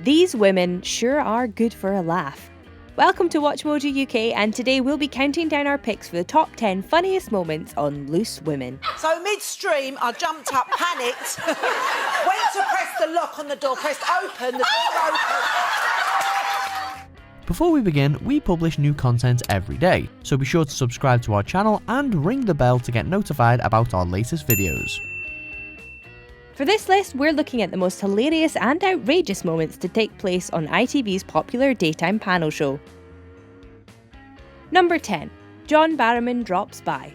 These women sure are good for a laugh. Welcome to Watch Mojo UK, and today we'll be counting down our picks for the top 10 funniest moments on Loose Women. So midstream, I jumped up, panicked, went to press the lock on the door, pressed open, the door opened. Before we begin, we publish new content every day, so be sure to subscribe to our channel and ring the bell to get notified about our latest videos. For this list, we're looking at the most hilarious and outrageous moments to take place on ITV's popular daytime panel show. Number 10. John Barrowman drops by.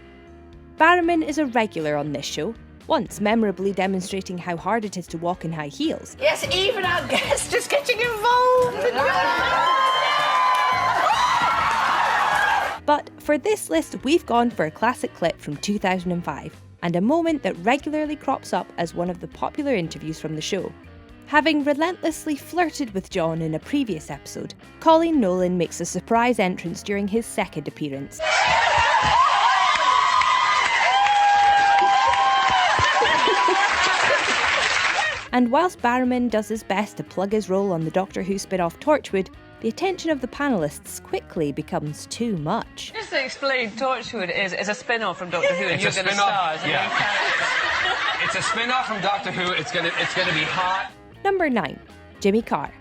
Barrowman is a regular on this show, once memorably demonstrating how hard it is to walk in high heels. Yes, even our guest is getting involved. But for this list, we've gone for a classic clip from 2005. And a moment that regularly crops up as one of the popular interviews from the show. Having relentlessly flirted with John in a previous episode, Coleen Nolan makes a surprise entrance during his second appearance. And whilst Barrowman does his best to plug his role on the Doctor Who spin-off Torchwood, the attention of the panellists quickly becomes too much. Just to explain, Torchwood is a spin-off from Doctor Who, and It's you're going to star as a yeah. new character. It's a spin-off from Doctor Who. It's gonna be hot. Number 9. Jimmy Carr.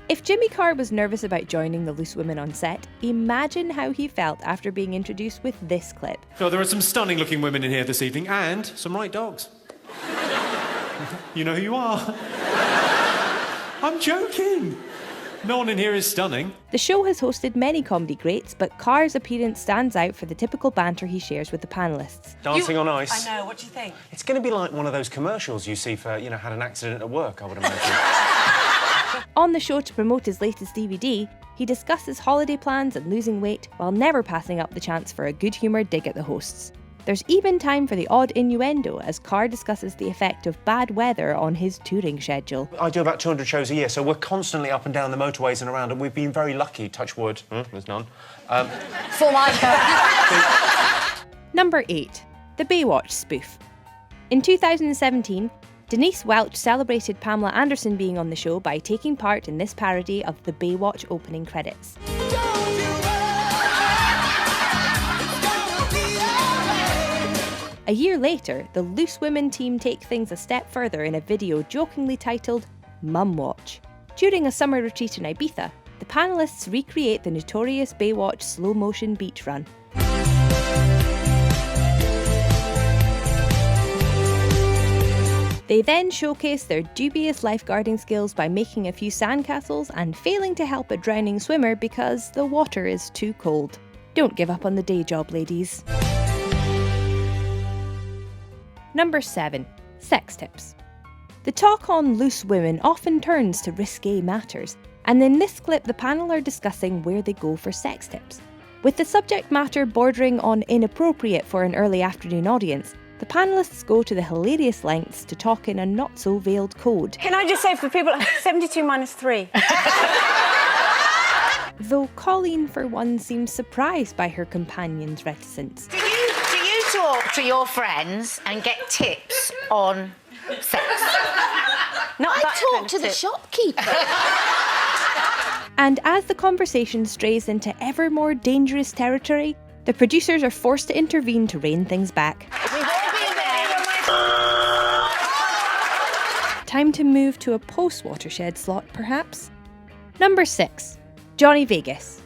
If Jimmy Carr was nervous about joining the Loose Women on set, imagine how he felt after being introduced with this clip. So there are some stunning-looking women in here this evening, and some right dogs. You know who you are. I'm joking. No one in here is stunning. The show has hosted many comedy greats, but Carr's appearance stands out for the typical banter he shares with the panellists. Dancing on ice. I know, what do you think? It's going to be like one of those commercials you see for, had an accident at work, I would imagine. On the show to promote his latest DVD, he discusses holiday plans and losing weight, while never passing up the chance for a good-humoured dig at the hosts. There's even time for the odd innuendo as Carr discusses the effect of bad weather on his touring schedule. I do about 200 shows a year, so we're constantly up and down the motorways and around, and we've been very lucky, touch wood. There's none. For my Number 8. The Baywatch Spoof. In 2017, Denise Welch celebrated Pamela Anderson being on the show by taking part in this parody of the Baywatch opening credits. A year later, the Loose Women team take things a step further in a video jokingly titled Mum Watch. During a summer retreat in Ibiza, the panellists recreate the notorious Baywatch slow-motion beach run. They then showcase their dubious lifeguarding skills by making a few sandcastles and failing to help a drowning swimmer because the water is too cold. Don't give up on the day job, ladies. Number 7. Sex tips. The talk on Loose Women often turns to risque matters, and in this clip the panel are discussing where they go for sex tips. With the subject matter bordering on inappropriate for an early afternoon audience, the panellists go to the hilarious lengths to talk in a not-so-veiled code. Can I just say for people, 72 minus 3. Though Coleen, for one, seems surprised by her companion's reticence. Do you talk to your friends and get tips on sex? I talk to the shopkeeper. And as the conversation strays into ever more dangerous territory, the producers are forced to intervene to rein things back. We've all been there. Time to move to a post-watershed slot, perhaps? Number 6. Johnny Vegas.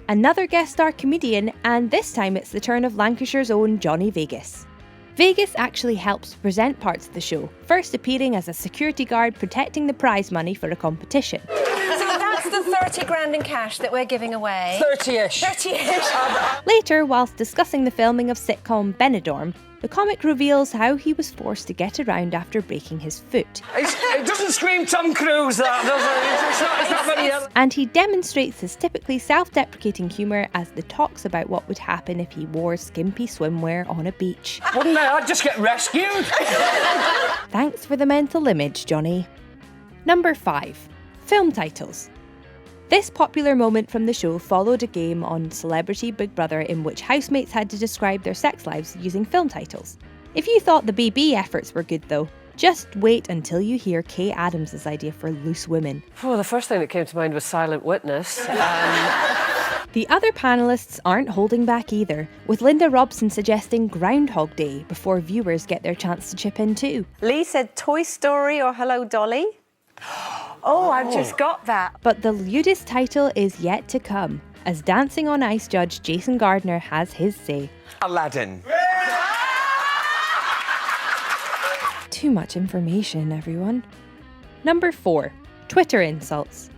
Another guest star comedian, and this time it's the turn of Lancashire's own Johnny Vegas. Vegas actually helps present parts of the show, first appearing as a security guard protecting the prize money for a competition. So that's the 30 grand in cash that we're giving away. 30-ish. 30-ish. Later, whilst discussing the filming of sitcom Benidorm, the comic reveals how he was forced to get around after breaking his foot. It doesn't scream Tom Cruise, that, does it? It's not very... And he demonstrates his typically self-deprecating humour as the talks about what would happen if he wore skimpy swimwear on a beach. Wouldn't I? I'd just get rescued. Thanks for the mental image, Johnny. Number 5. Film titles. This popular moment from the show followed a game on Celebrity Big Brother in which housemates had to describe their sex lives using film titles. If you thought the BB efforts were good though, Just wait until you hear Kay Adams' idea for loose women. Oh, the first thing that came to mind was Silent Witness. The other panellists aren't holding back either, with Linda Robson suggesting Groundhog Day before viewers get their chance to chip in too. Lee said Toy Story or Hello Dolly. Oh, I've just got that. But the lewdest title is yet to come, as Dancing on Ice judge Jason Gardner has his say. Aladdin. Too much information, everyone. Number 4. Twitter insults.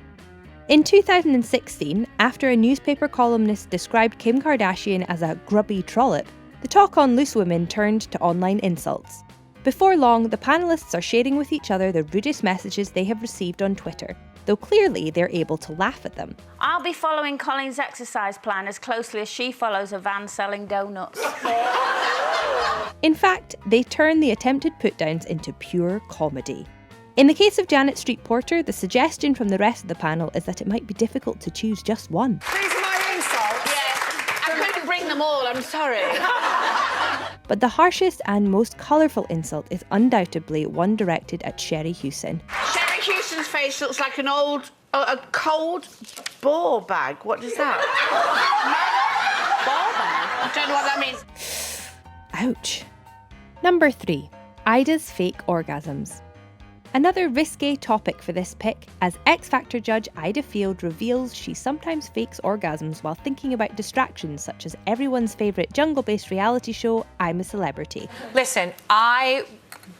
In 2016, after a newspaper columnist described Kim Kardashian as a grubby trollop, the talk on loose women turned to online insults. Before long, the panellists are sharing with each other the rudest messages they have received on Twitter, though clearly they're able to laugh at them. I'll be following Colleen's exercise plan as closely as she follows a van selling donuts. In fact, they turn the attempted put-downs into pure comedy. In the case of Janet Street Porter, the suggestion from the rest of the panel is that it might be difficult to choose just one. These are my insults. Yes, I couldn't bring them all, I'm sorry. But the harshest and most colourful insult is undoubtedly one directed at Sherry Hewson. Sherry Houston's face looks like an old, a cold ball bag. What is that? Ball bag? I don't know what that means. Ouch. Number 3. Ayda's fake orgasms. Another risque topic for this pick, as X Factor judge Ayda Field reveals she sometimes fakes orgasms while thinking about distractions such as everyone's favourite jungle-based reality show, I'm a Celebrity. Listen, I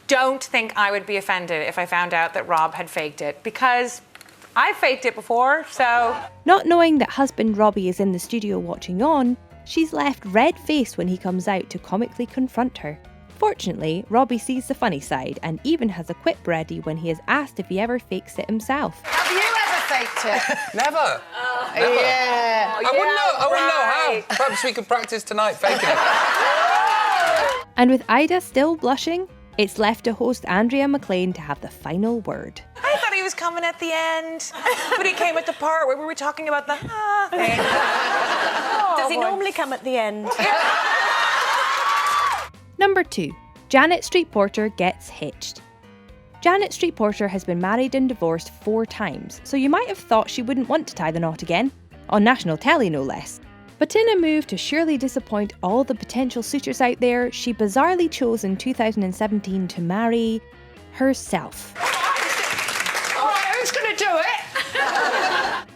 don't think I would be offended if I found out that Rob had faked it, because I faked it before, so... Not knowing that husband Robbie is in the studio watching on, she's left red-faced when he comes out to comically confront her. Fortunately, Robbie sees the funny side and even has a quip ready when he is asked if he ever fakes it himself. Have you ever faked it? Never. Never. Yeah. I wouldn't know how. Perhaps we could practice tonight faking it. And with Ayda still blushing, it's left to host Andrea McLean to have the final word. I thought he was coming at the end, but he came at the part where we were talking about the thing. Does he normally come at the end? Number 2. Janet Street Porter gets hitched. Janet Street Porter has been married and divorced 4 times, so you might have thought she wouldn't want to tie the knot again, on national telly no less. But in a move to surely disappoint all the potential suitors out there, she bizarrely chose in 2017 to marry herself. Who's going to do it?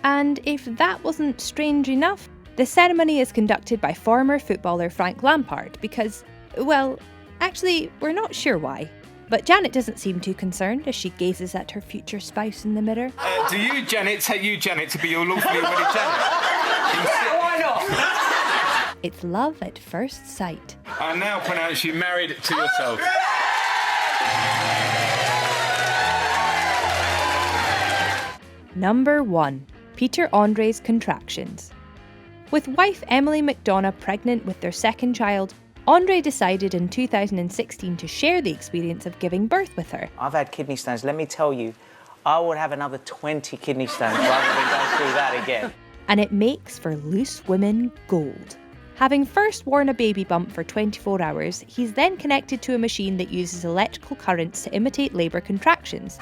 And if that wasn't strange enough, the ceremony is conducted by former footballer Frank Lampard because, well, actually, we're not sure why. But Janet doesn't seem too concerned as she gazes at her future spouse in the mirror. Do you, Janet, take you, Janet, to be your lawfully wedded Janet? Yeah, why not? It's love at first sight. I now pronounce you married to yourself. Number 1. Peter Andre's contractions. With wife Emily McDonough pregnant with their second child, Andre decided in 2016 to share the experience of giving birth with her. I've had kidney stones. Let me tell you, I would have another 20 kidney stones rather than go through that again. And it makes for loose women gold. Having first worn a baby bump for 24 hours, he's then connected to a machine that uses electrical currents to imitate labour contractions.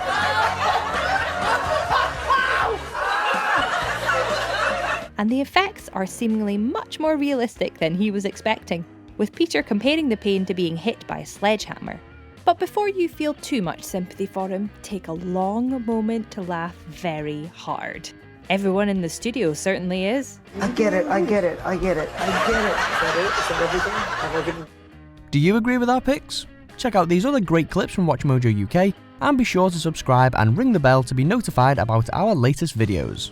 And the effects are seemingly much more realistic than he was expecting, with Peter comparing the pain to being hit by a sledgehammer. But before you feel too much sympathy for him, take a long moment to laugh very hard. Everyone in the studio certainly is. I get it. Do you agree with our picks? Check out these other great clips from WatchMojo UK and be sure to subscribe and ring the bell to be notified about our latest videos.